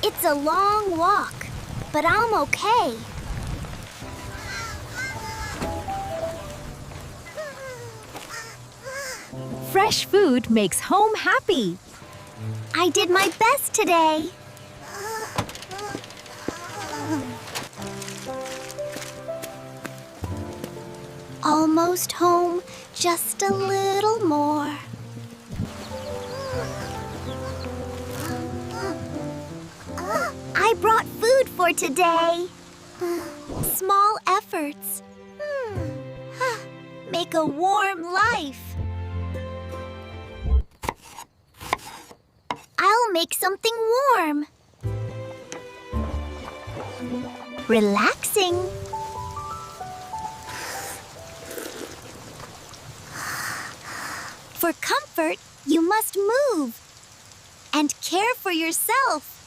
It's a long walk, but I'm okay. Fresh food makes home happy. I did my best today. Almost home, just a little more. I brought food for today. Small efforts make a warm life. I'll make something warm. Relaxing. For comfort, you must move and care for yourself.